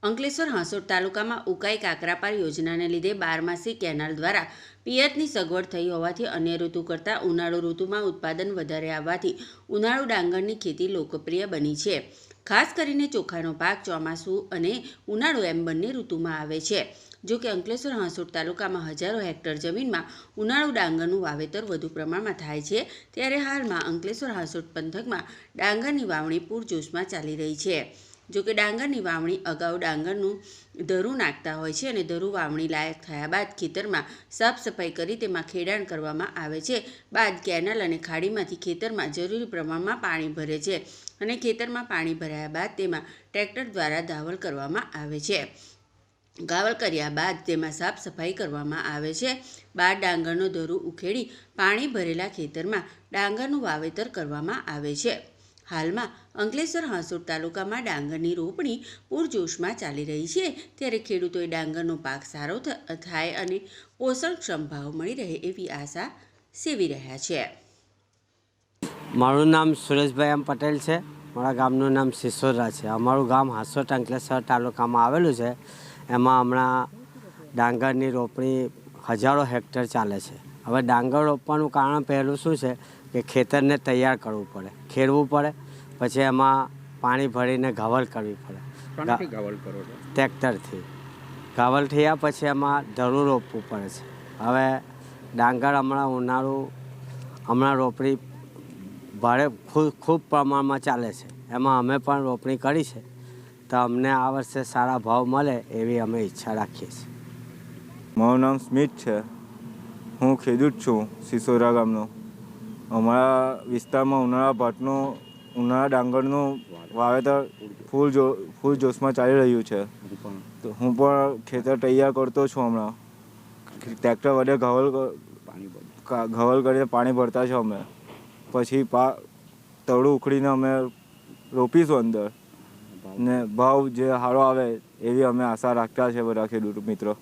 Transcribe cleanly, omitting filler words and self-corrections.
અંકલેશ્વર હાંસોટ તાલુકામાં ઉકાઈ કાકરાપાર યોજનાને લીધે બારમાસી કેનાલ દ્વારા પિયતની સગવડ થઈ હોવાથી અન્ય ઋતુ કરતાં ઉનાળુ ઋતુમાં ઉત્પાદન વધારે આવવાથી ઉનાળુ ડાંગરની ખેતી લોકપ્રિય બની છે. ખાસ કરીને ચોખાનો પાક ચોમાસું અને ઉનાળુ એમ બંને ઋતુમાં આવે છે. જો કે અંકલેશ્વર હાંસોટ તાલુકામાં હજારો હેક્ટર જમીનમાં ઉનાળુ ડાંગરનું વાવેતર વધુ પ્રમાણમાં થાય છે. ત્યારે હાલમાં અંકલેશ્વર હાંસોટ પંથકમાં ડાંગરની વાવણી પૂરજોશમાં ચાલી રહી છે. જોકે ડાંગરની વાવણી અગાઉ ડાંગરનું ધરું નાખતા હોય છે અને ધરું વાવણી લાયક થયા બાદ ખેતરમાં સાફ સફાઈ કરી તેમાં ખેડાણ કરવામાં આવે છે. બાદ કેનાલ અને ખાડીમાંથી ખેતરમાં જરૂરી પ્રમાણમાં પાણી ભરે છે અને ખેતરમાં પાણી ભરાયા બાદ તેમાં ટ્રેક્ટર દ્વારા દાવલ કરવામાં આવે છે. ગાવલ કર્યા બાદ તેમાં સાફ સફાઈ કરવામાં આવે છે. બાદ ડાંગરનો ધરું ઉખેડી પાણી ભરેલા ખેતરમાં ડાંગરનું વાવેતર કરવામાં આવે છે. હાલમાં અંકલેશ્વર હાંસોટ તાલુકામાં ડાંગરની રોપણી પૂરજોશમાં ચાલી રહી છે. ત્યારે ખેડૂતોએ ડાંગરનો પાક સારો થાય અને પોષણક્ષમ ભાવ મળી રહે એવી આશા સેવી રહ્યા છે. મારું નામ સુરેશભાઈ એમ પટેલ છે. મારા ગામનું નામ સિસોદરા છે. અમારું ગામ હાંસોટ અંકલેશ્વર તાલુકામાં આવેલું છે. એમાં હમણાં ડાંગરની રોપણી હજારો હેક્ટર ચાલે છે. હવે ડાંગર રોપવાનું કારણ પહેલું શું છે કે ખેતરને તૈયાર કરવું પડે, ખેડવું પડે, પછી એમાં પાણી ભરીને ગાવલ કરવી પડે. ટ્રેક્ટરથી ગાવલ થયા પછી એમાં ધરું રોપવું પડે છે. હવે ડાંગર હમણાં રોપણી ભારે ખૂબ પ્રમાણમાં ચાલે છે. એમાં અમે પણ રોપણી કરી છે, તો અમને આ વર્ષે સારા ભાવ મળે એવી અમે ઈચ્છા રાખીએ છીએ. મારું નામ સ્મિત છે. હું ખેડૂત છું સિસોદરા ગામનો. અમારા વિસ્તારમાં ઉનાળા ડાંગરનું વાવેતર ફૂલ જોશમાં ચાલી રહ્યું છે. તો હું પણ ખેતર તૈયાર કરતો છું. હમણાં ટ્રેક્ટર વડે ઘવલ કરીને પાણી ભરતા છે અમે. પછી તળું ઉખડીને અમે રોપીશું અંદર, ને ભાવ જે સારો આવે એવી અમે આશા રાખતા છે બધા ખેડૂત મિત્રો.